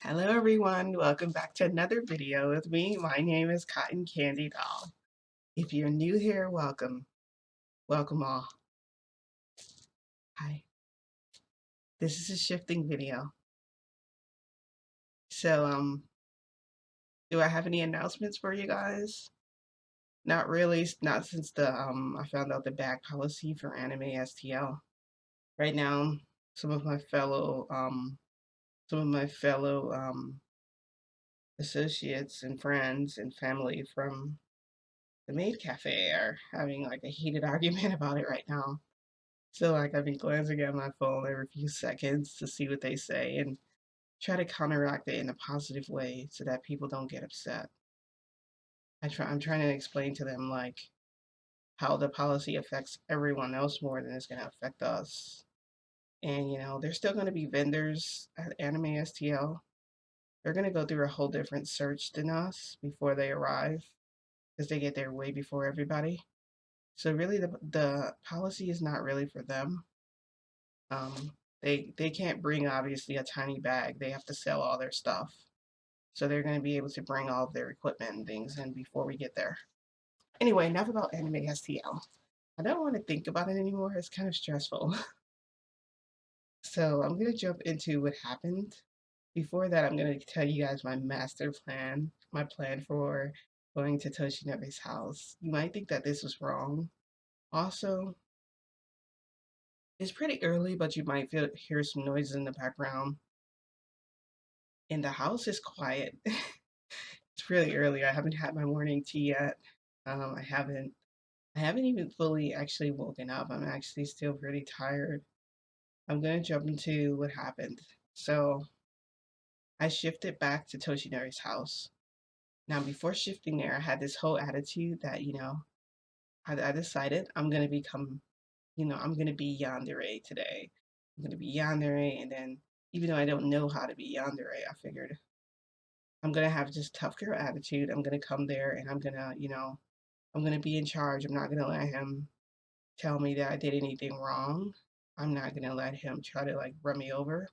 Hello everyone, welcome back to another video with me. My name is Cotton Candy Doll. If you're new here, welcome. Welcome all. Hi. This is a shifting video. So, do I have any announcements for you guys? Not really, not since I found out the bag policy for Anime STL. Right now, some of my fellow associates and friends and family from the Maid Cafe are having like a heated argument about it right now. So like I've been glancing at my phone every few seconds to see what they say and try to counteract it in a positive way so that people don't get upset. I'm trying to explain to them like how the policy affects everyone else more than it's gonna affect us. And there's still gonna be vendors at Anime STL. They're gonna go through a whole different search than us before they arrive because they get there way before everybody. So really the policy is not really for them. They can't bring obviously a tiny bag. They have to sell all their stuff. So they're going to be able to bring all of their equipment and things in before we get there. Anyway, enough about Anime STL. I don't want to think about it anymore. It's kind of stressful. So I'm going to jump into what happened. Before that, I'm going to tell you guys my master plan, my plan for going to Toshinobu's house. You might think that this was wrong. Also, it's pretty early, but you might hear some noises in the background. And the house is quiet. It's really early. I haven't had my morning tea yet. I haven't even fully actually woken up. I'm actually still pretty tired. I'm gonna jump into what happened. So I shifted back to Toshinori's house. Now before shifting there, I had this whole attitude that, I decided I'm gonna become, I'm gonna be yandere today. I'm gonna be yandere, and then even though I don't know how to be yandere, I figured I'm gonna have just tough girl attitude. I'm gonna come there and I'm gonna be in charge. I'm not gonna let him tell me that I did anything wrong. I'm not gonna let him try to like run me over.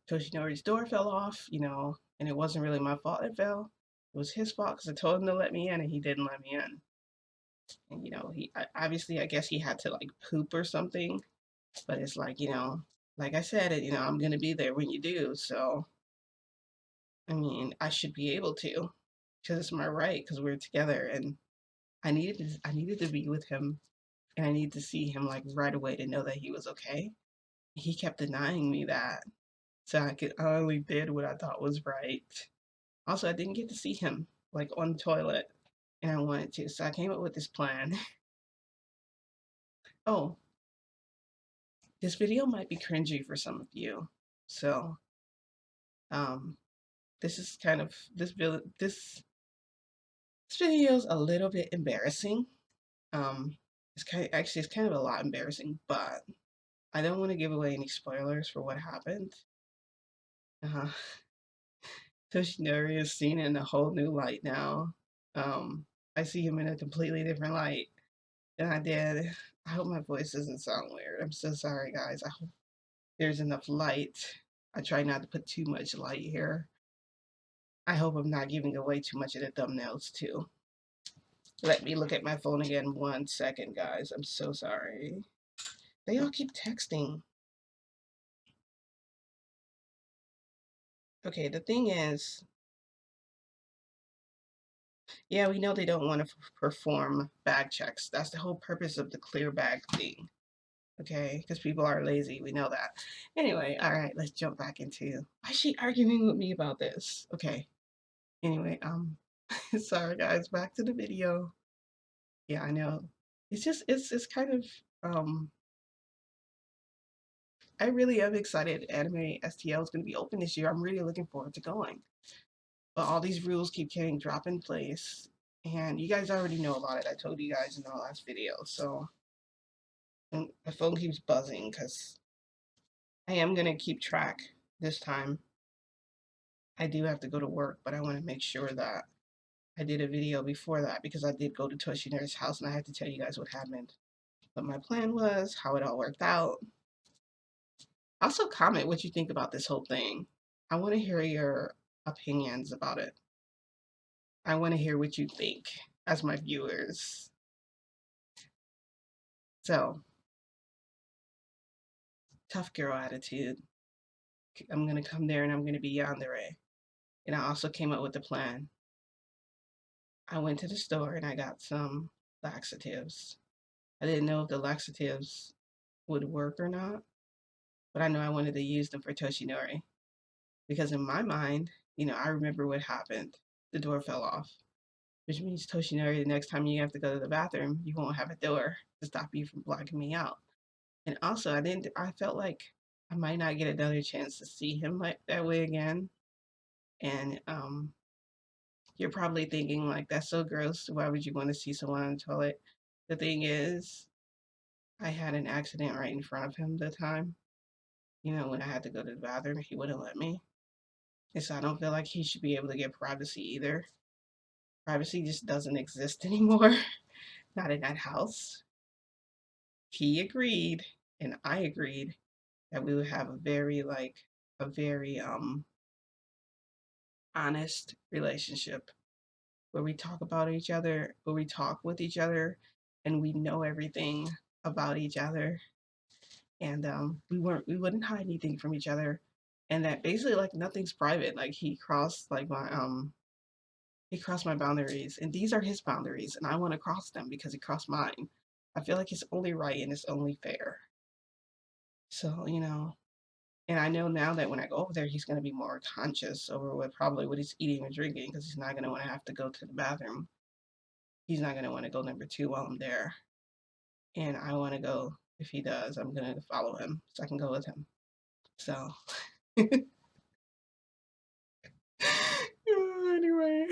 Toshinori's door fell off, and it wasn't really my fault it fell. It was his fault because I told him to let me in and he didn't let me in. And obviously I guess he had to like poop or something. But it's like, like I said, I'm gonna be there when you do. So I mean, I should be able to, because it's my right, because we're together, and I needed to be with him, and I needed to see him like right away to know that he was okay. He kept denying me that, so I only did what I thought was right. Also, I didn't get to see him like on the toilet, and I wanted to, so I came up with this plan. Oh, this video might be cringy for some of you, so um, this is kind of this video is a little bit embarrassing. Um, it's kind of a lot embarrassing, but I don't want to give away any spoilers for what happened. Uh, Toshinori is seen in a whole new light now. Um, I see him in a completely different light than I did. I hope my voice doesn't sound weird. I'm so sorry, guys. I hope there's enough light. I try not to put too much light here. I hope I'm not giving away too much of the thumbnails, too. Let me look at my phone again 1 second, guys. I'm so sorry. They all keep texting. Okay, the thing is, yeah, we know they don't want to perform bag checks. That's the whole purpose of the clear bag thing. Okay, because people are lazy. We know that. Anyway, all right, let's jump back into why is she arguing with me about this? Okay. Anyway, sorry guys, back to the video. Yeah, I know. It's kind of I really am excited. Anime STL is going to be open this year. I'm really looking forward to going. But all these rules keep getting dropped in place, and you guys already know about it. I told you guys in the last video. So and my phone keeps buzzing because I am going to keep track this time. I do have to go to work, but I want to make sure that I did a video before that because I did go to Toshinari's house and I had to tell you guys what happened. What my plan was, how it all worked out. Also comment what you think about this whole thing. I want to hear your opinions about it. I want to hear what you think as my viewers. So, tough girl attitude. I'm going to come there and I'm going to be yandere. And I also came up with a plan. I went to the store and I got some laxatives. I didn't know if the laxatives would work or not, but I know I wanted to use them for Toshinori because in my mind, I remember what happened. The door fell off, which means Toshinori, the next time you have to go to the bathroom, you won't have a door to stop you from blocking me out. And also, I felt like I might not get another chance to see him like that way again. And you're probably thinking like, that's so gross. Why would you want to see someone on the toilet? The thing is, I had an accident right in front of him the time. When I had to go to the bathroom, he wouldn't let me. And so I don't feel like he should be able to get privacy either. Privacy just doesn't exist anymore. Not in that house. He agreed, and I agreed that we would have a very honest relationship where we talk about each other, where we talk with each other, and we know everything about each other. And we wouldn't hide anything from each other. And that basically like nothing's private. Like he crossed my boundaries, and these are his boundaries, and I want to cross them because he crossed mine. I feel like it's only right and it's only fair. So, and I know now that when I go over there, he's going to be more conscious over what he's eating or drinking because he's not going to want to have to go to the bathroom. He's not going to want to go number two while I'm there. And I want to go, if he does, I'm going to follow him so I can go with him. So, anyway.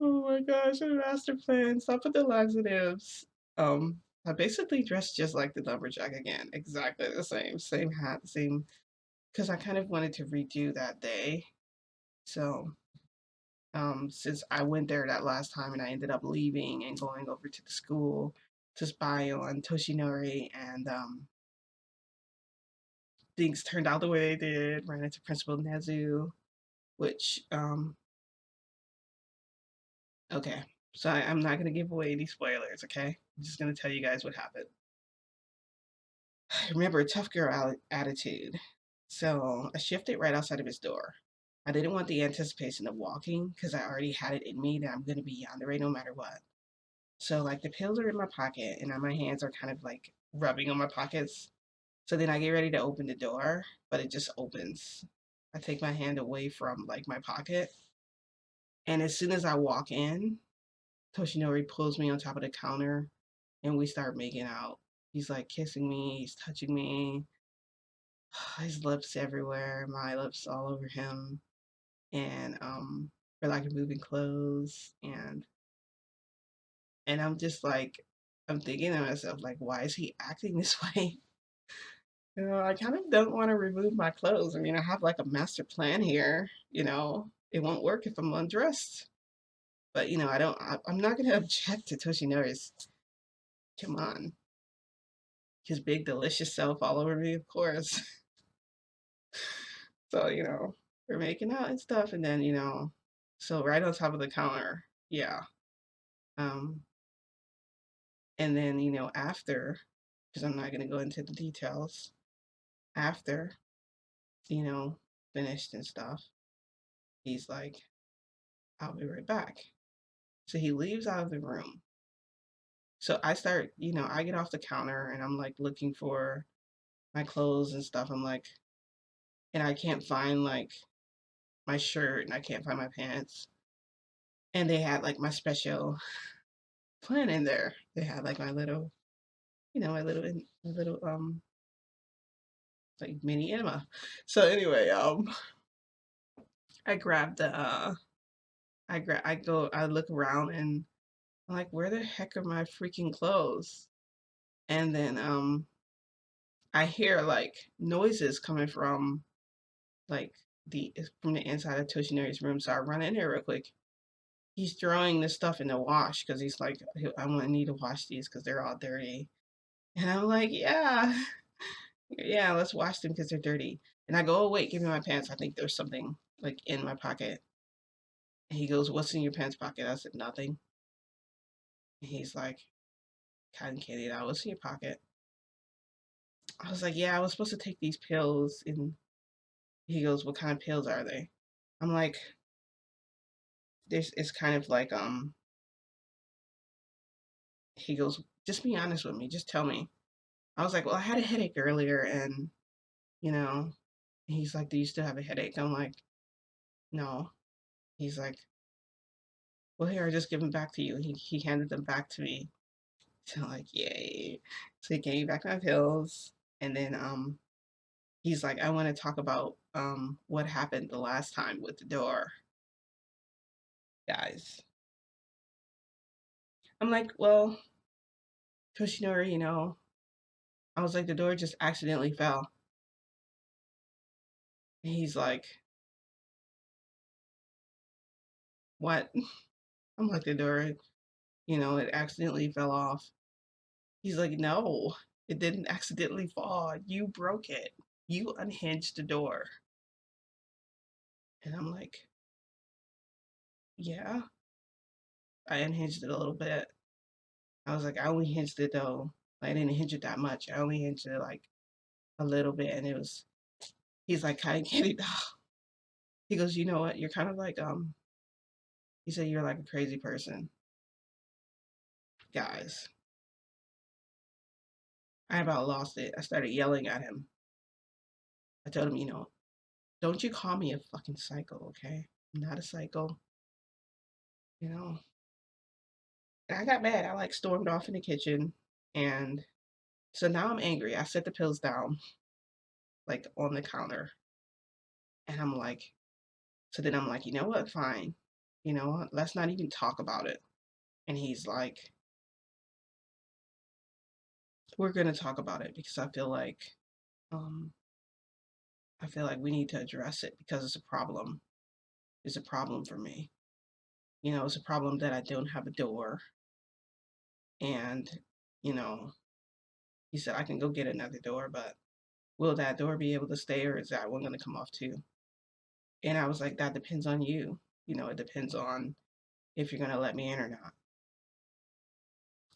Oh my gosh, a master plan. Stop with the laxatives. I basically dressed just like the lumberjack again. Exactly the same. Same hat, same. Because I kind of wanted to redo that day. So, since I went there that last time and I ended up leaving and going over to the school to spy on Toshinori, and things turned out the way they did. Ran into Principal Nezu, which, okay. So I'm not going to give away any spoilers, okay? I'm just going to tell you guys what happened. Remember, tough girl attitude. So I shifted right outside of his door. I didn't want the anticipation of walking because I already had it in me that I'm going to be yandere no matter what. So like the pills are in my pocket and my hands are kind of like rubbing on my pockets. So then I get ready to open the door, but it just opens. I take my hand away from like my pocket. And as soon as I walk in, Toshinori pulls me on top of the counter and we start making out. He's like kissing me, he's touching me, his lips everywhere, my lips all over him, and we're like moving clothes, and I'm just like, I'm thinking to myself like, why is he acting this way? I kind of don't want to remove my clothes. I mean, I have like a master plan here. It won't work if I'm undressed. But I'm not gonna object to Toshinori's. Come on, his big delicious self all over me, of course. So, we're making out and stuff, and then, so right on top of the counter, yeah. Um, and then, after, because I'm not gonna go into the details, after, you know, finished and stuff, he's like, I'll be right back. So he leaves out of the room. So I start, I get off the counter and I'm like looking for my clothes and stuff. I'm like, and I can't find like my shirt and I can't find my pants. And they had like my special plan in there. They had like my little, my little like mini enema. So anyway, I grabbed the I look around and I'm like, where the heck are my freaking clothes? And then I hear like noises coming like from the inside of Toshinori's room. So I run in there real quick. He's throwing this stuff in the wash because he's like, I want to need to wash these because they're all dirty. And I'm like, yeah. Yeah, let's wash them because they're dirty. And I go, oh, wait, give me my pants. I think there's something like in my pocket. And he goes, what's in your pants pocket? I said, nothing. And he's like, cotton candy, that was in your pocket. I was like, yeah, I was supposed to take these pills. And he goes, what kind of pills are they? I'm like, this is kind of like, he goes, just be honest with me. Just tell me. I was like, well, I had a headache earlier and, you know, he's like, do you still have a headache? I'm like, no. He's like, well, here, I just give them back to you. He handed them back to me. So I'm like, yay. So he gave me back my pills. And then he's like, I want to talk about what happened the last time with the door, guys. I'm like, well, Toshinori, I was like, the door just accidentally fell. And he's like, what? I'm like, the door, it accidentally fell off. He's like, no, it didn't accidentally fall. You broke it. You unhinged the door. And I'm like, yeah, I unhinged it a little bit. I was like, I only hinged it though. I didn't hinge it that much. I only hinged it like a little bit. And he's like, cotton candy doll. He goes, you know what? You're kind of like, he said, you're like a crazy person. Guys, I about lost it. I started yelling at him. I told him, don't you call me a fucking psycho, okay? I'm not a psycho, you know? And I got mad. I like stormed off in the kitchen. And so now I'm angry. I set the pills down, like on the counter. And I'm like, so then I'm like, you know what? Fine. You know what? Let's not even talk about it. And he's like, we're going to talk about it because um, I feel like we need to address it because it's a problem. It's a problem for me. It's a problem that I don't have a door. And, you know, he said, I can go get another door, but will that door be able to stay or is that one going to come off too? And I was like, that depends on you. It depends on if you're going to let me in or not.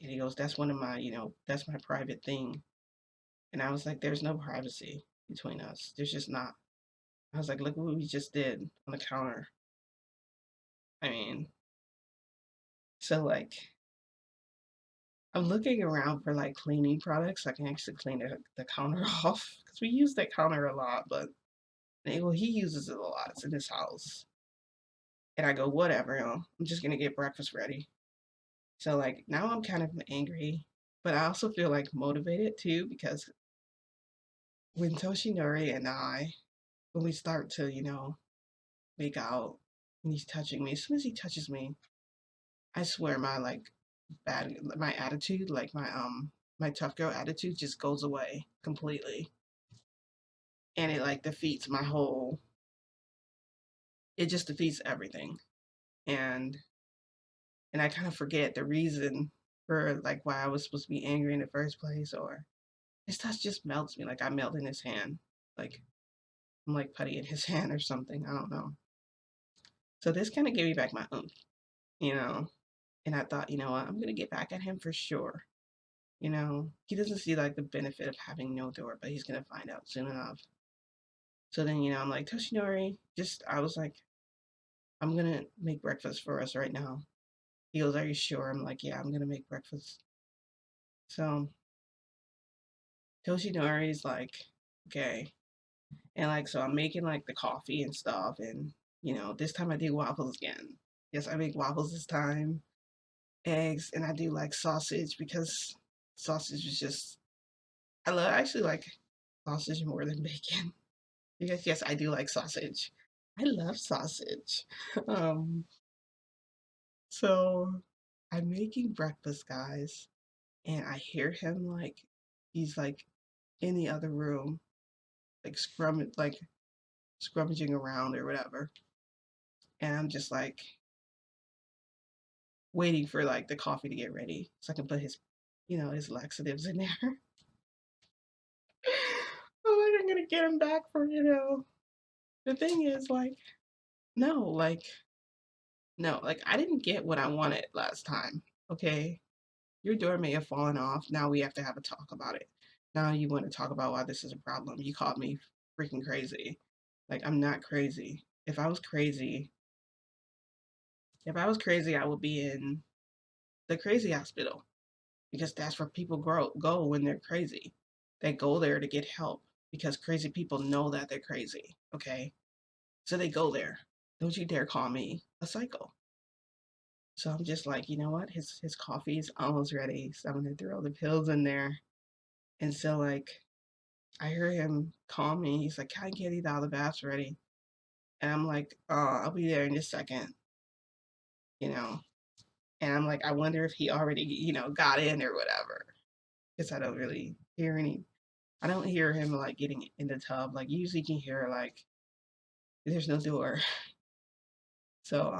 And he goes, that's one of my, that's my private thing. And I was like, there's no privacy between us. There's just not. I was like, look what we just did on the counter. I mean, so like, I'm looking around for like cleaning products. I can actually clean the counter off because we use that counter a lot, but well, he uses it a lot. It's in his house. And I go, whatever, I'm just gonna get breakfast ready. So like now I'm kind of angry, but I also feel like motivated too because when Toshinori and I, when we start to, make out and he's touching me, as soon as he touches me, I swear my my attitude, like my tough girl attitude just goes away completely. And it like defeats my whole it just defeats everything. And I kind of forget the reason for like why I was supposed to be angry in the first place or his touch just melts me. Like I melt in his hand. Like I'm like putty in his hand or something. I don't know. So this kind of gave me back my oomph, you know. And I thought, you know what, I'm gonna get back at him for sure. He doesn't see like the benefit of having no door, but he's gonna find out soon enough. So then, I'm like, Toshinori, I was like, I'm gonna make breakfast for us right now. He goes, are you sure? I'm like, yeah, I'm gonna make breakfast. So Toshinori's like, okay. And like, so I'm making like the coffee and stuff. And, this time I do waffles again. Yes, I make waffles this time, eggs, and I do like sausage because sausage is just, I actually like sausage more than bacon. Because yes, I do like sausage. I love sausage. Um, so I'm making breakfast, guys, and I hear him like he's like in the other room, like scrummaging around or whatever. And I'm just like waiting for like the coffee to get ready so I can put his laxatives in there. get him back for, the thing is like, no, like, no, like I didn't get what I wanted last time. Okay. Your door may have fallen off. Now we have to have a talk about it. Now you want to talk about why this is a problem. You called me freaking crazy. Like I'm not crazy. If I was crazy, I would be in the crazy hospital because that's where people go when they're crazy. They go there to get help because crazy people know that they're crazy. Okay. So they go there. Don't you dare call me a psycho. So I'm just like, you know what? His coffee is almost ready. So I'm gonna throw the pills in there. And so like I hear him call me. He's like, "Can I get you the bath's ready?" And I'm like, I'll be there in a second, you know. And I'm like, I wonder if he already, got in or whatever. Because I don't really hear any. I don't hear him like getting in the tub. Like usually you can hear like there's no door. So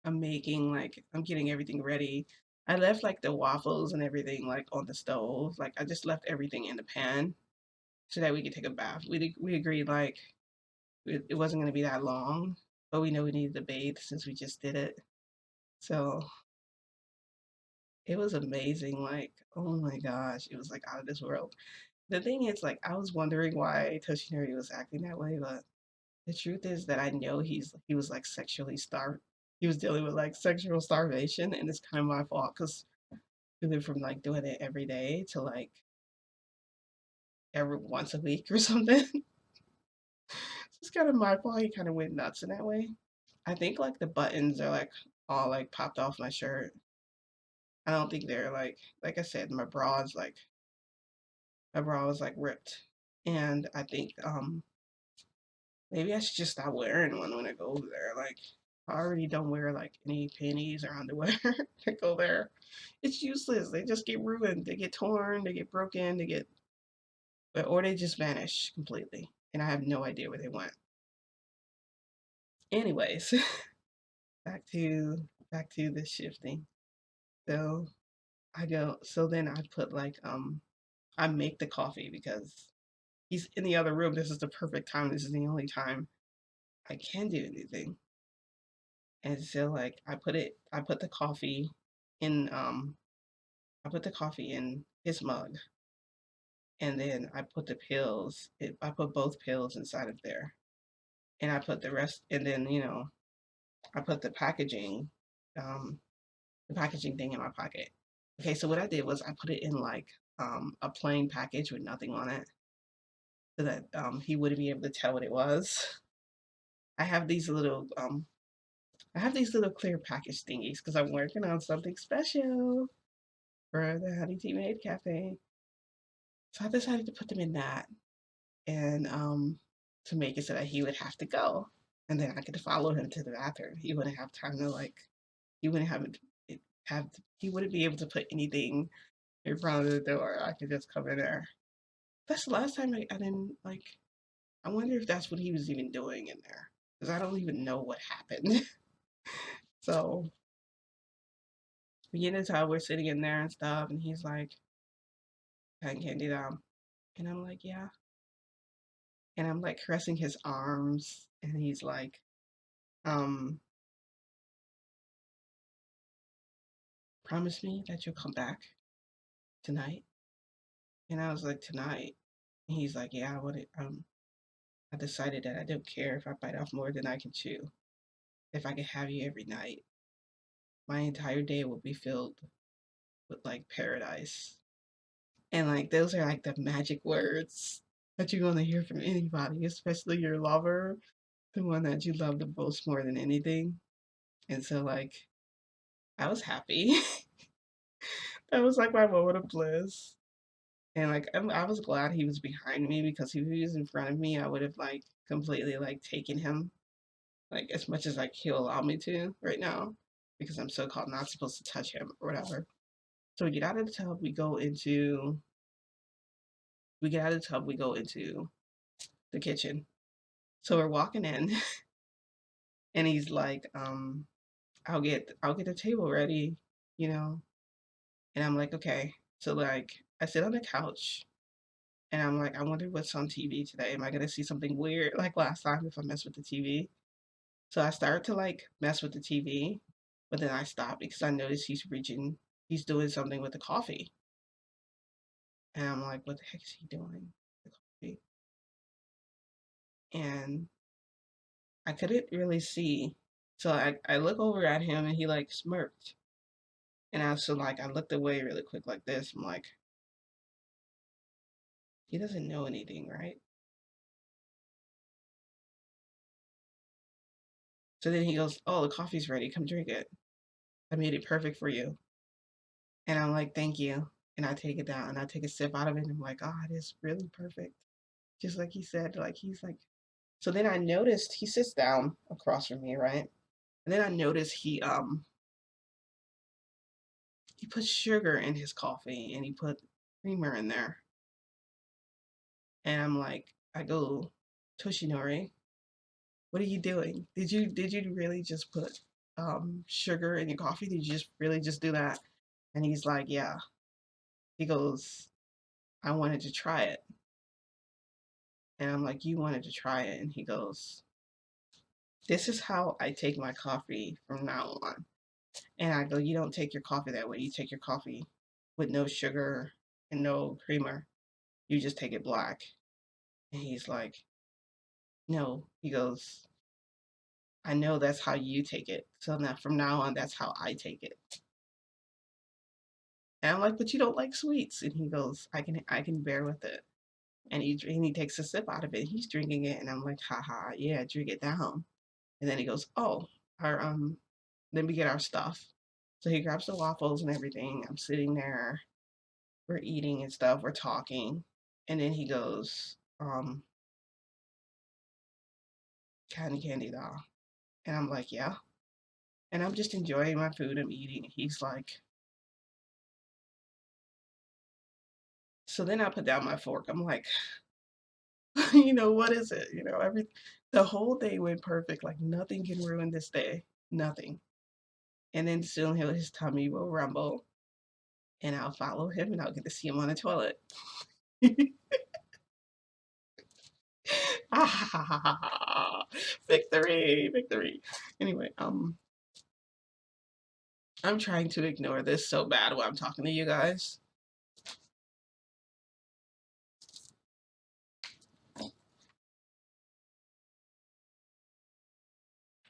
I'm getting everything ready. I left like the waffles and everything like on the stove. Like I just left everything in the pan so that we could take a bath. We agreed like it wasn't going to be that long, but we know we needed to bathe since we just did it. So it was amazing. Like, oh my gosh, it was like out of this world. The thing is, like, I was wondering why Toshinori was acting that way, but the truth is that I know he was like sexually starved. He was dealing with like sexual starvation, and it's kind of my fault because we went from like doing it every day to like every once a week or something. It's kind of my fault. He kind of went nuts in that way. I think like the buttons are like all like popped off my shirt. I don't think they're like I said, my bra was like ripped. And I think maybe I should just stop wearing one when I go over there. Like I already don't wear like any panties or underwear to go there. It's useless. They just get ruined. They get torn, they get broken, or they just vanish completely. And I have no idea where they went. Anyways, back to back to the shifting. So so then I put like I make the coffee because he's in the other room. This is the perfect time. This is the only time I can do anything. And so like I put the coffee in his mug, and then I put both pills inside of there. And I put the rest and then, I put um the packaging thing in my pocket. Okay, so what I did was I put it in like a plain package with nothing on it so that he wouldn't be able to tell what it was. I have these little clear package thingies because I'm working on something special for the Honey Tea Made Cafe. So I decided to put them in that and to make it so that he would have to go. And then I could follow him to the bathroom. He wouldn't have time to like he wouldn't have he wouldn't be able to put anything in front of the door. I could just come in there. That's the last time I didn't like I wonder if that's what he was even doing in there. Because I don't even know what happened. So we get into how we're sitting in there and stuff, and he's like, I can't do that. And I'm like, yeah. And I'm like caressing his arms, and he's like, um, promise me that you'll come back tonight. And I was like, tonight. And he's like, yeah, I decided that I don't care if I bite off more than I can chew. If I could have you every night, my entire day will be filled with like paradise. And like those are like the magic words that you're gonna hear from anybody, especially your lover, the one that you love the most more than anything. And so like I was happy. That was like my moment of bliss. And like I was glad he was behind me because if he was in front of me, I would have like completely like taken him like as much as like he'll allow me to right now because I'm so called not supposed to touch him or whatever. So we get out of the tub, we get out of the tub, we go into the kitchen. So we're walking in and he's like, I'll get the table ready, you know. And I'm like, okay. So like I sit on the couch And I'm like, I wonder what's on TV today. Am I gonna see something weird like last time if I mess with the TV? So I started to like mess with the TV, but then I stopped because I noticed he's doing something with the coffee. And I'm like, what the heck is he doing? The coffee. And I couldn't really see. So I look over at him and he like smirked. And I looked away really quick like this. I'm like, he doesn't know anything, right? So then he goes, oh, the coffee's ready. Come drink it. I made it perfect for you. And I'm like, thank you. And I take it down and I take a sip out of it and I'm like, oh, it is really perfect. Just like he said, like he's like so then I noticed he sits down across from me, right? And then I noticed he put sugar in his coffee and he put creamer in there. And I'm like, I go, Toshinori, what are you doing? Did you really just put sugar in your coffee? Did you just really just do that? And he's like, yeah. He goes, I wanted to try it. And I'm like, you wanted to try it? And he goes, this is how I take my coffee from now on. And I go, you don't take your coffee that way. You take your coffee with no sugar and no creamer. You just take it black. And he's like, no. He goes, I know that's how you take it. So now from now on, that's how I take it. And I'm like, but you don't like sweets. And he goes, I can bear with it. And he takes a sip out of it. He's drinking it, and I'm like, haha, yeah, drink it down. And then he goes, oh, our then we get our stuff. So he grabs the waffles and everything. I'm sitting there, we're eating and stuff, we're talking, and then he goes, cotton candy doll. And I'm like, yeah. And I'm just enjoying my food, I'm eating. He's like, so then I put down my fork. I'm like, what is it? The whole day went perfect. Like nothing can ruin this day. Nothing. And then soon his tummy will rumble and I'll follow him and I'll get to see him on the toilet. Victory, victory. Anyway, I'm trying to ignore this so bad while I'm talking to you guys.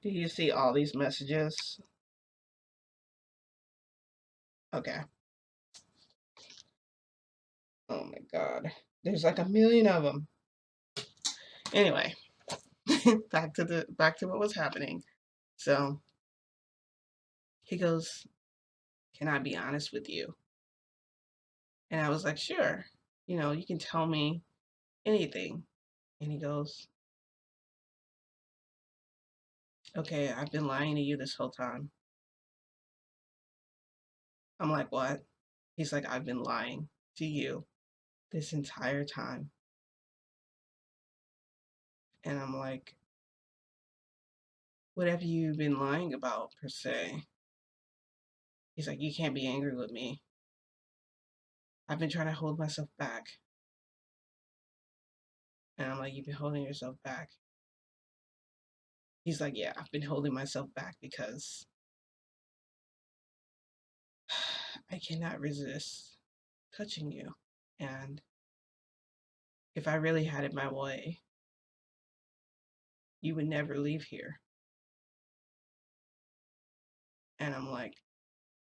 Do you see all these messages? Okay. Oh my god. There's like a million of them. Anyway, back to what was happening. So he goes, "Can I be honest with you?" And I was like, "Sure. You can tell me anything." And he goes, "Okay, I've been lying to you this whole time." I'm like, "What?" He's like, "I've been lying to you this entire time." And I'm like, "What have you been lying about, per se?" He's like, "You can't be angry with me. I've been trying to hold myself back." And I'm like, "You've been holding yourself back?" He's like, "Yeah, I've been holding myself back because I cannot resist touching you. And if I really had it my way, you would never leave here." And I'm like,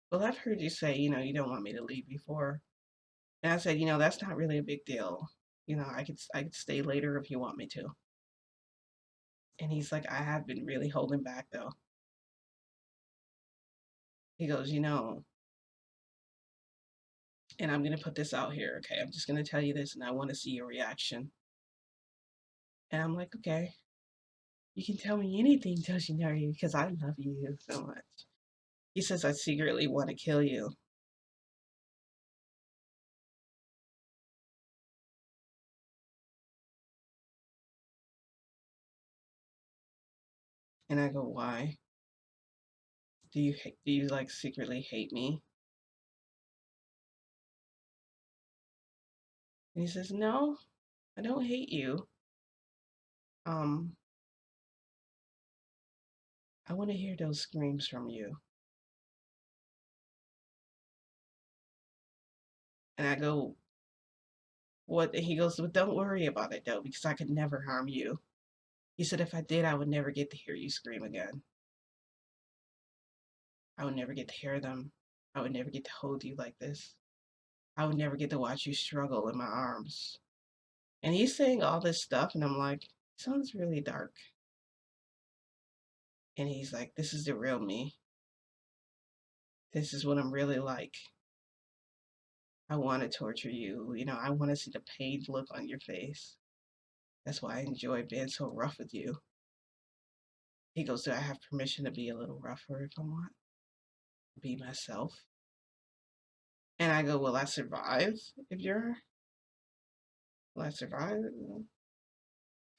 "Well, I've heard you say, you don't want me to leave before." And I said, "That's not really a big deal. I could stay later if you want me to." And he's like, "I have been really holding back though." He goes, and I'm gonna put this out here, okay? I'm just gonna tell you this and I wanna see your reaction. And I'm like, okay, you can tell me anything, Toshinari, because I love you so much. He says, I secretly want to kill you. And I go, why? Do you like secretly hate me? And he says, no, I don't hate you. Um, I want to hear those screams from you. And I go, what? And he goes, well, don't worry about it though, because I could never harm you. He said, if I did, I would never get to hear you scream again. I would never get to hear them. I would never get to hold you like this. I would never get to watch you struggle in my arms. And he's saying all this stuff, and I'm like, sounds really dark. And he's like, this is the real me. This is what I'm really like. I want to torture you. You know, I want to see the pained look on your face. That's why I enjoy being so rough with you. He goes, do I have permission to be a little rougher if I want? Be myself? And I go, will I survive if you're, will I survive? And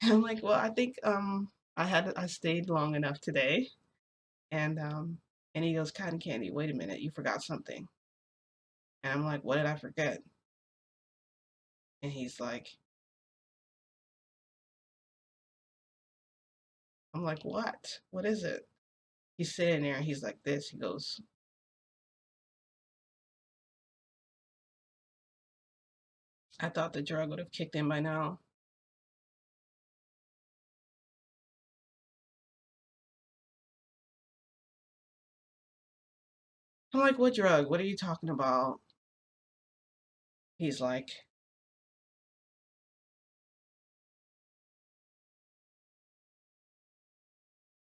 I'm like, well, I think I stayed long enough today. And he goes, Cotton Candy, wait a minute, you forgot something. And I'm like, what did I forget? And he's like, I'm like, what? What is it? He's sitting there and he's like this. He goes, I thought the drug would have kicked in by now. I'm like, what drug? What are you talking about? He's like,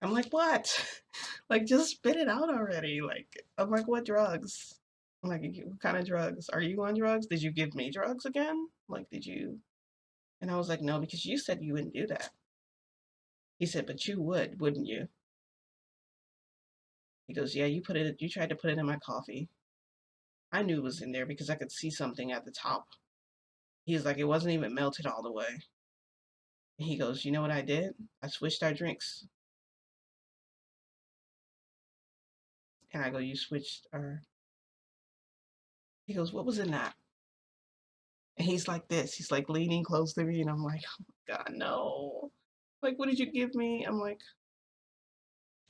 I'm like, what? Like, just spit it out already. Like, I'm like, what drugs? I'm like, what kind of drugs? Are you on drugs? Did you give me drugs again? Like, did you? And I was like, no, because you said you wouldn't do that. He said, but you would, wouldn't you? He goes, yeah, you tried to put it in my coffee. I knew it was in there because I could see something at the top. He's like, it wasn't even melted all the way. And he goes, you know what I did? I switched our drinks. And I go, you switched our. He goes, what was in that? And he's like this. He's like leaning close to me, and I'm like, oh my God, no. Like, what did you give me? I'm like,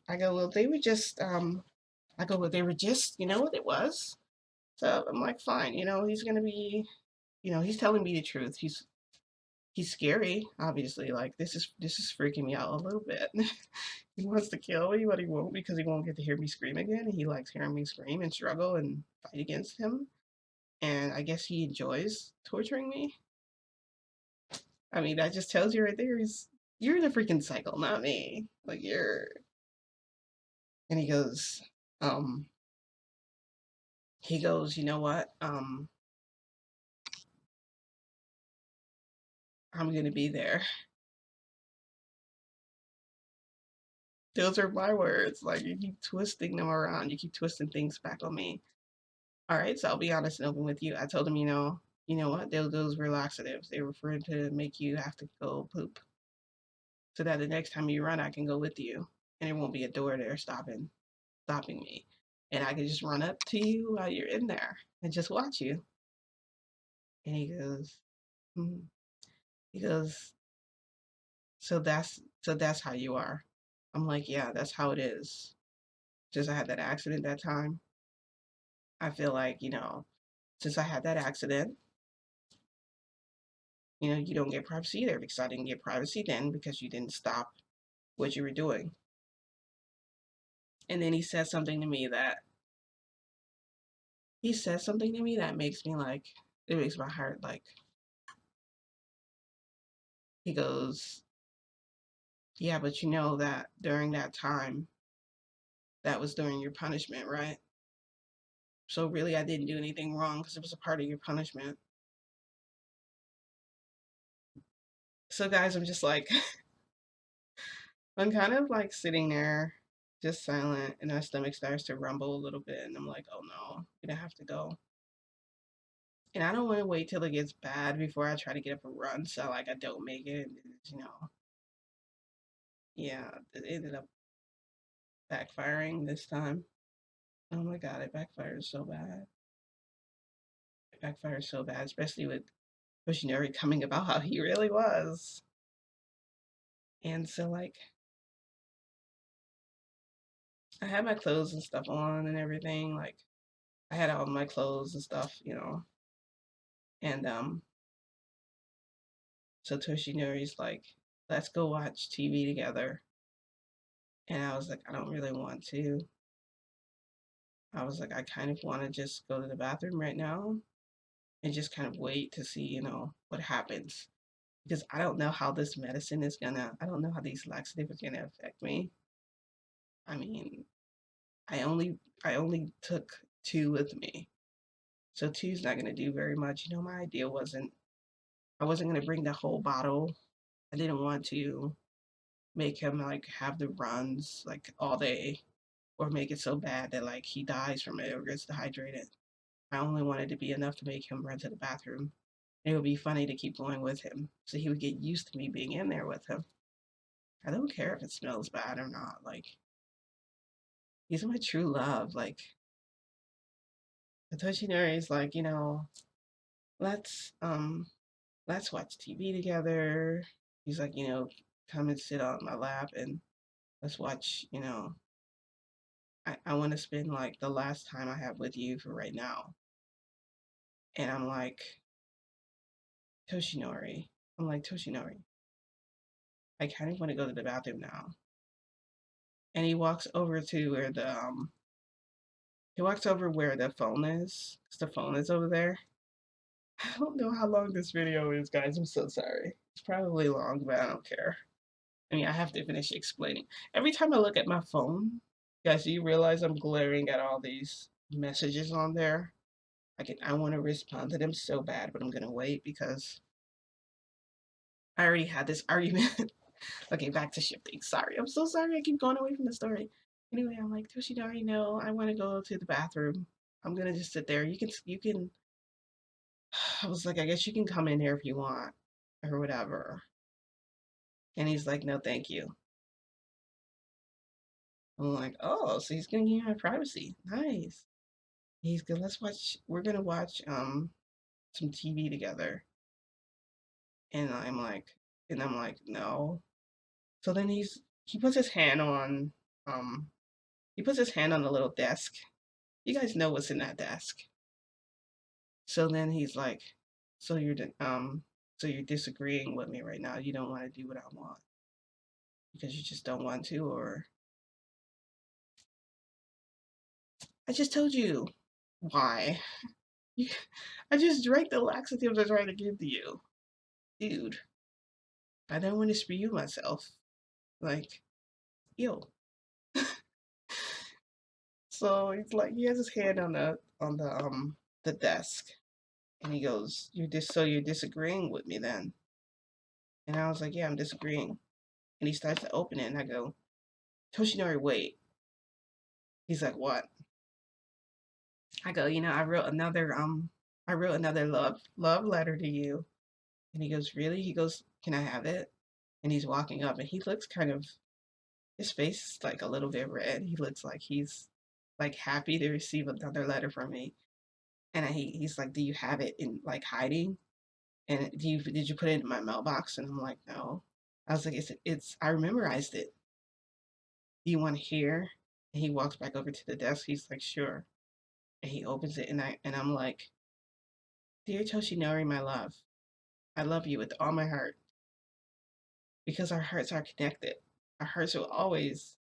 I go, well, they were just, I go, well, they were just, you know what it was? So I'm like, fine, he's gonna be, he's telling me the truth. He's scary, obviously. Like this is freaking me out a little bit. He wants to kill me, but he won't because he won't get to hear me scream again. And he likes hearing me scream and struggle and fight against him. And I guess he enjoys torturing me. I mean, that just tells you right there you're the freaking cycle, not me. Like you're. And um, he goes, you know what? I'm gonna be there. Those are my words. Like you keep twisting them around. You keep twisting things back on me. All right, so I'll be honest and open with you. I told him, you know what? Those were laxatives. They were for to make you have to go poop, so that the next time you run, I can go with you, and there won't be a door there stopping me, and I can just run up to you while you're in there and just watch you. And he goes, hmm. He goes, so that's how you are. I'm like, yeah, that's how it is. Just I had that accident that time. I feel like, since I had that accident, you don't get privacy either because I didn't get privacy then because you didn't stop what you were doing. And then he says something to me that makes me like, it makes my heart like, he goes, yeah, but you know that during that time, that was during your punishment, right? So really, I didn't do anything wrong because it was a part of your punishment. So guys, I'm just like, I'm kind of like sitting there, just silent, and my stomach starts to rumble a little bit, and I'm like, oh no, I'm gonna have to go. And I don't want to wait till it gets bad before I try to get up and run, so like I don't make it. And, yeah, it ended up backfiring this time. Oh my God, it backfired so bad. It backfired so bad, especially with Toshinori coming about how he really was. And so, like, I had my clothes and stuff on and everything. Like, I had all my clothes and stuff, And so Toshinori's like, let's go watch TV together. And I was like, I don't really want to. I was like, I kind of want to just go to the bathroom right now and just kind of wait to see, what happens. Because I don't know how this medicine is gonna, I don't know how these laxatives are gonna affect me. I mean, I only I only took two with me. So two's not gonna do very much. My idea wasn't I wasn't gonna bring the whole bottle. I didn't want to make him like have the runs like all day or make it so bad that like he dies from it or gets dehydrated. I only wanted to be enough to make him run to the bathroom. It would be funny to keep going with him. So he would get used to me being in there with him. I don't care if it smells bad or not. Like he's my true love. Like Toshinori is like, let's let's watch TV together. He's like, come and sit on my lap and let's watch, I want to spend like the last time I have with you for right now. And I'm like, Toshinori. I'm like, Toshinori, I kind of want to go to the bathroom now. And he walks over where the phone is. 'Cause the phone is over there. I don't know how long this video is, guys. I'm so sorry. It's probably long, but I don't care. I mean, I have to finish explaining. Every time I look at my phone, guys, do you realize I'm glaring at all these messages on there? I want to respond to them so bad, but I'm gonna wait because I already had this argument. Okay, back to shifting. Sorry, I'm so sorry. I keep going away from the story. Anyway, I'm like, Toshinori, no, I want to go to the bathroom. I'm gonna just sit there. You can. I was like, I guess you can come in here if you want, or whatever. And he's like, no, thank you. I'm like, oh, so he's gonna give me my privacy. Nice. He's good. We're gonna watch some TV together. And I'm like, no. So then he puts his hand on um he puts his hand on the little desk. You guys know what's in that desk. So then he's like, so so you're disagreeing with me right now. You don't want to do what I want because you just don't want to, or I just told you why. You, I just drank the laxatives I tried to give to you, dude. I don't want to spew myself. Like, yo. So he's like, he has his hand on the desk, and he goes, you're disagreeing with me then?" And I was like, "Yeah, I'm disagreeing." And he starts to open it, and I go, "Toshinori, wait." He's like, "What?" I go, I wrote another love letter to you." And he goes, "Really?" He goes, "Can I have it?" And he's walking up, and he looks kind of, his face is like a little bit red. He looks like he's like happy to receive another letter from me. And he's like, "Do you have it in like hiding? And did you put it in my mailbox?" And I'm like, "No." I was like, it's I memorized it. Do you want to hear?" And he walks back over to the desk. He's like, "Sure." And he opens it, and I'm like, "Dear Toshinori, my love, I love you with all my heart because our hearts are connected. Our hearts will always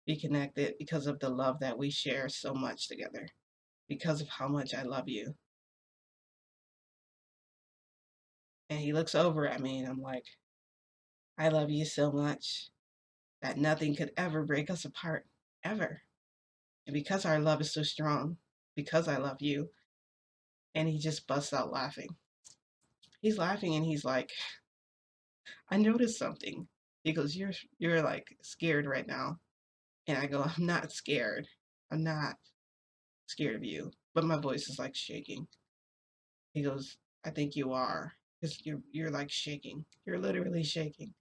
be connected because of the love that we share so much together. Because of how much I love you." And he looks over at me, and I'm like, "I love you so much that nothing could ever break us apart, ever. And because our love is so strong, because I love you." And he just busts out laughing. He's laughing and he's like, "I noticed something." He goes, you're like scared right now." And I go, "I'm not scared. I'm not scared of you." But my voice is like shaking. He goes, "I think you are. Because you're like shaking. You're literally shaking."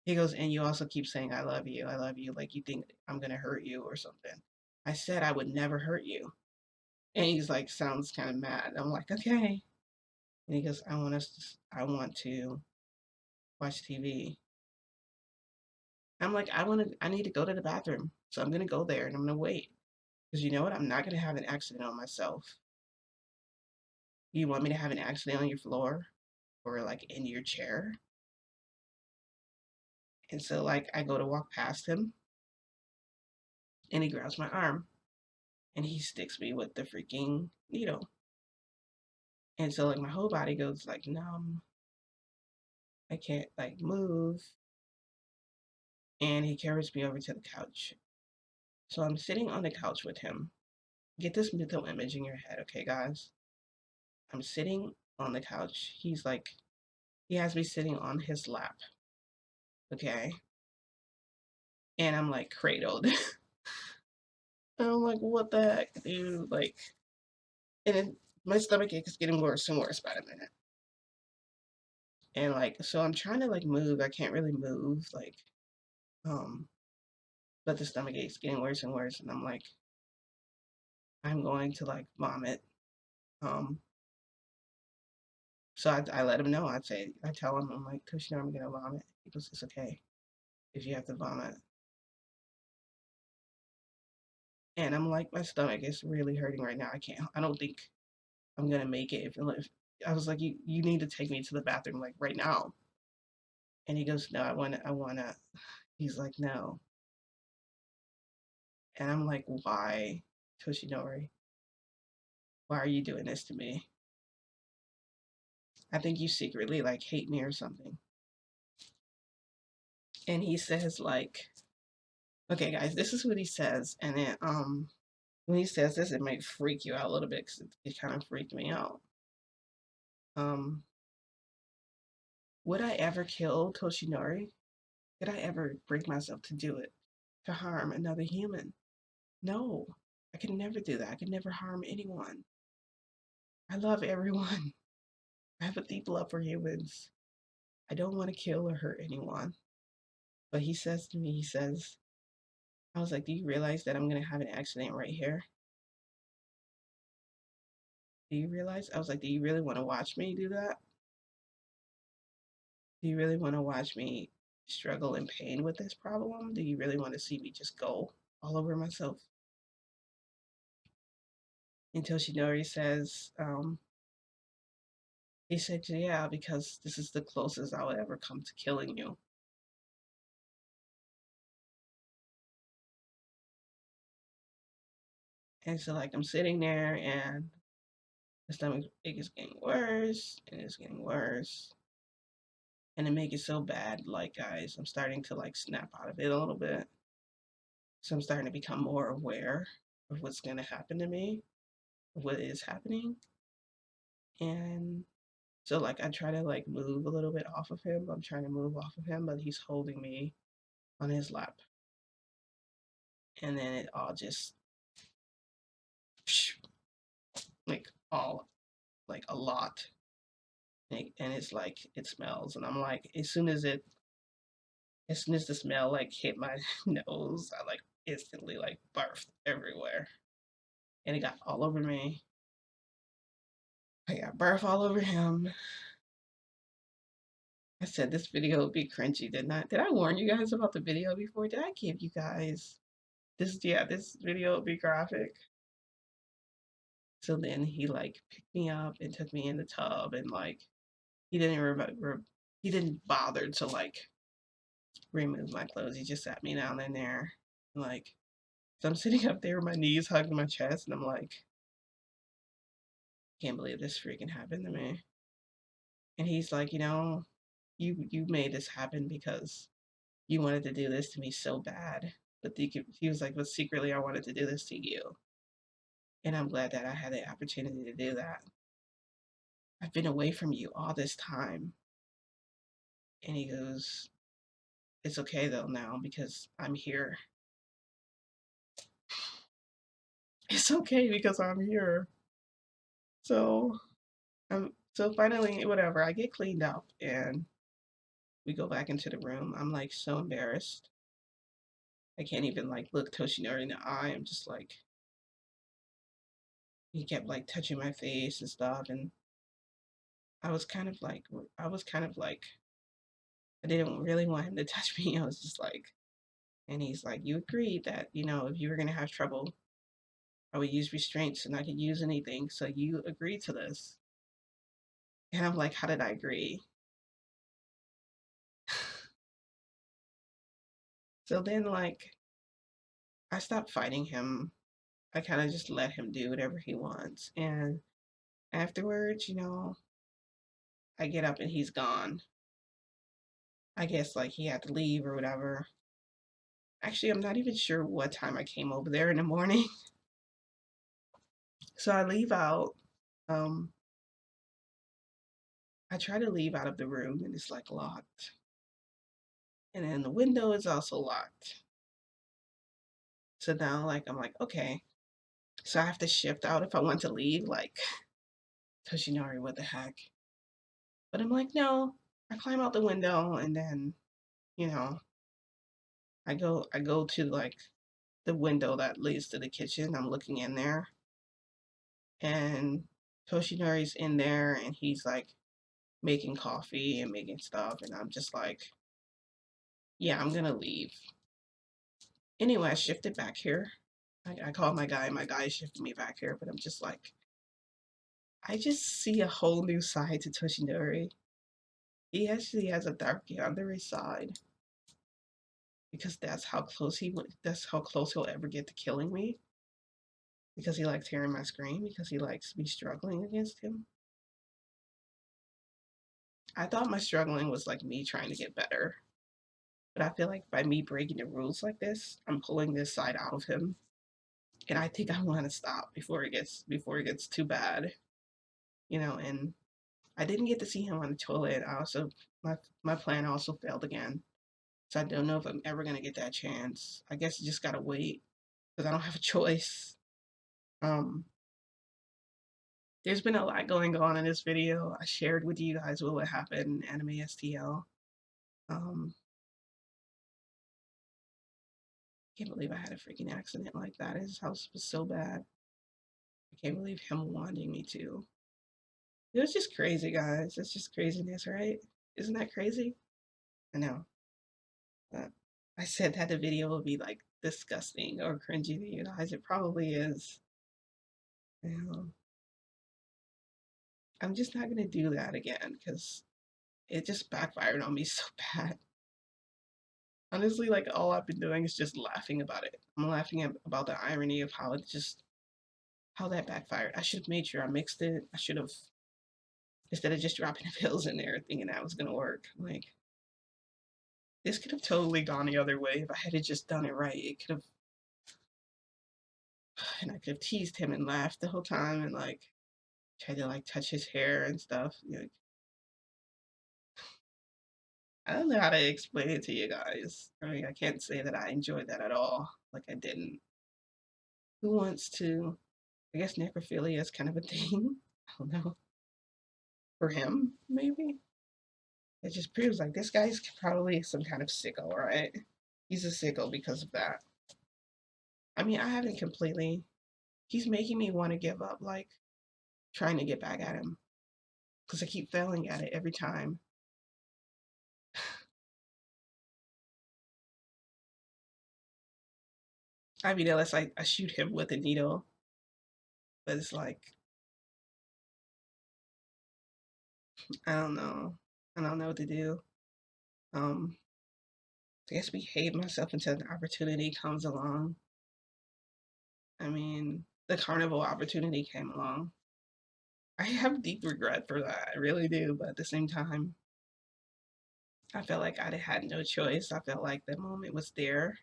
He goes, "And you also keep saying, I love you, like you think I'm gonna hurt you or something." I said I would never hurt you. And he's like, sounds kind of mad. I'm like, okay. And he goes, I want to watch TV. I'm like, I need to go to the bathroom. So I'm gonna go there and I'm gonna wait. Because you know what? I'm not gonna have an accident on myself. You want me to have an accident on your floor or like in your chair? And so like I go to walk past him and he grabs my arm and he sticks me with the freaking needle. And so like my whole body goes like numb. I can't like move. And he carries me over to the couch. So I'm sitting on the couch with him. Get this mental image in your head, okay, guys? I'm sitting on the couch. He has me sitting on his lap, okay? And I'm like cradled. And I'm like, what the heck, dude? Like, and my stomach ache is getting worse and worse by the minute. And like, so I'm trying to like move. I can't really move, like, um, but the stomach ache's getting worse and worse. And I'm like, I'm going to like vomit. Um, so I let him know. I tell him, I'm like, Kushner, I'm gonna vomit. He goes, it's okay if you have to vomit. And I'm like, my stomach is really hurting right now. I don't think I'm gonna make it. If I was like, you need to take me to the bathroom like right now. And he goes, no, I wanna. He's like, no. And I'm like, why, Toshinori? Why are you doing this to me? I think you secretly like hate me or something. And he says like, okay, guys, this is what he says. And then when he says this, it might freak you out a little bit because it kind of freaked me out. Um, would I ever kill Toshinori? Could I ever bring myself to do it, to harm another human? No, I could never do that. I could never harm anyone. I love everyone. I have a deep love for humans. I don't want to kill or hurt anyone. But he says to me, he says, I was like, do you realize that I'm going to have an accident right here? Do you realize? I was like, do you really want to watch me do that? Do you really want to watch me struggle in pain with this problem? Do you really want to see me just go all over myself? Until Shinori says, he said, yeah, because this is the closest I would ever come to killing you. And so, like, I'm sitting there and the stomach ache is getting worse and it's getting worse. And to make it so bad, like, guys, I'm starting to, like, snap out of it a little bit. So I'm starting to become more aware of what's going to happen to me, of what is happening. And so, like, I try to, like, move a little bit off of him. I'm trying to move off of him, but he's holding me on his lap. And then it all just, like, all, like, a lot. And it's like, it smells. And I'm like, as soon as the smell, like, hit my nose, I, like, instantly, like, barfed everywhere. And it got all over me. I got barf all over him. I said this video would be cringy, didn't I? Did I warn you guys about the video before? Did I give you guys this? Yeah, this video would be graphic. So then he like picked me up and took me in the tub and like he didn't remember, he didn't bother to like remove my clothes. He just sat me down in there. Like, so I'm sitting up there with my knees hugging my chest and I'm like, can't believe this freaking happened to me. And he's like, you made this happen because you wanted to do this to me so bad. But he was like, but secretly I wanted to do this to you. And I'm glad that I had the opportunity to do that. I've been away from you all this time. And he goes, it's okay though now because I'm here. It's okay because I'm here. So so finally, whatever, I get cleaned up and we go back into the room. I'm like so embarrassed. I can't even like look Toshinori in the eye. I'm just like he kept like touching my face and stuff and I was kind of like, I was kind of like, I didn't really want him to touch me. I was just like, and he's like, you agreed that, if you were going to have trouble, I would use restraints and I could use anything. So you agreed to this. And I'm like, how did I agree? So then, like, I stopped fighting him. I kind of just let him do whatever he wants. And afterwards, I get up and he's gone. I guess like he had to leave or whatever. Actually, I'm not even sure what time I came over there in the morning. So I leave out. Um, I try to leave out of the room and it's like locked. And then the window is also locked. So now like I'm like, okay. So I have to shift out if I want to leave, like Toshinori, what the heck? But I'm like, no. I climb out the window and then, you know, I go to like the window that leads to the kitchen. I'm looking in there and Toshinori's in there and he's like making coffee and making stuff and I'm just like, yeah, I'm gonna leave. Anyway, I shifted back here. I called my guy shifted me back here, but I'm just like, I just see a whole new side to Toshinori. He actually has a dark yandere side because that's how close he'll ever get to killing me. Because he likes hearing my scream, because he likes me struggling against him. I thought my struggling was like me trying to get better. But I feel like by me breaking the rules like this, I'm pulling this side out of him. And I think I want to stop before it gets too bad. And I didn't get to see him on the toilet. My plan also failed again. So I don't know if I'm ever gonna get that chance. I guess I just gotta wait because I don't have a choice. Um, there's been a lot going on in this video. I shared with you guys what would happen in Anime STL. Um, can't believe I had a freaking accident like that. His house was so bad. I can't believe him wanting me to. It was just crazy, guys. It's just craziness, right? Isn't that crazy? I know. But I said that the video would be like disgusting or cringy to you guys. It probably is. You know, I'm just not gonna do that again because it just backfired on me so bad. Honestly, like all I've been doing is just laughing about it. I'm laughing about the irony of how that backfired. I should have made sure I mixed it. I should have instead of just dropping the pills in there thinking that was gonna work. Like this could have totally gone the other way if I had just done it right. It could have, and I could have teased him and laughed the whole time and like tried to like touch his hair and stuff. I don't know how to explain it to you guys. I mean, I can't say that I enjoyed that at all. Like I didn't. Who wants to? I guess necrophilia is kind of a thing. I don't know. For him, maybe. It just proves like this guy's probably some kind of sicko, right? He's a sicko because of that. I mean, I haven't completely. He's making me want to give up, like trying to get back at him because I keep failing at it every time. I mean, unless I shoot him with a needle, but it's like I don't know. I don't know what to do. Um, I guess behave myself until an opportunity comes along. I mean, the carnival opportunity came along. I have deep regret for that. I really do. But at the same time, I felt like I had no choice. I felt like the moment was there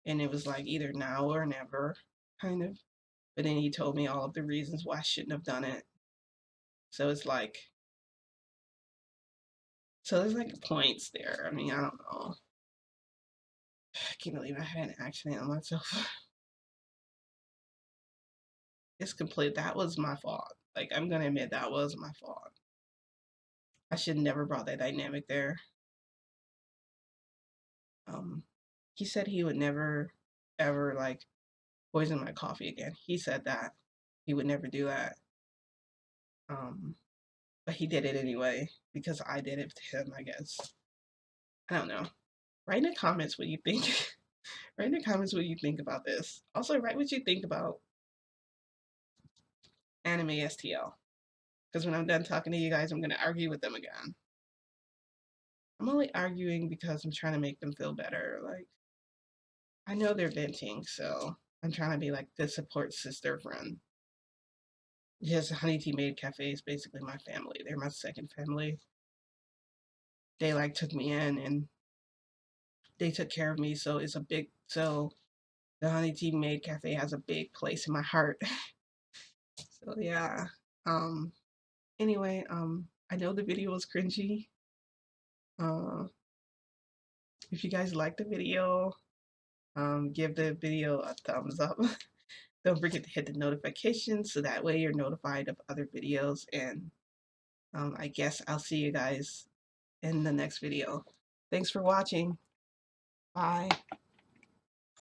and it was like either now or never, kind of. But then he told me all of the reasons why I shouldn't have done it. So it's like, so there's like points there. I mean, I don't know. I can't believe I had an accident on myself. It's complete. That was my fault. Like, I'm gonna admit that was my fault. I should never brought that dynamic there. Um, he said he would never, ever like poison my coffee again. He said that he would never do that. Um, but he did it anyway because I did it to him, I guess. I don't know. Write in the comments what you think. Write in the comments what you think about this. Also, write what you think about anime STL. Because when I'm done talking to you guys, I'm going to argue with them again. I'm only arguing because I'm trying to make them feel better. Like, I know they're venting, so I'm trying to be like the support sister friend. Yes, Honey Tea Made Cafe is basically my family. They're my second family. They like took me in and they took care of me, so it's a big so the Honey Tea Made Cafe has a big place in my heart. So yeah. Um anyway, I know the video was cringy. Uh if you guys like the video, give the video a thumbs up. Don't forget to hit the notification so that way you're notified of other videos. And I guess I'll see you guys in the next video. Thanks for watching. Bye.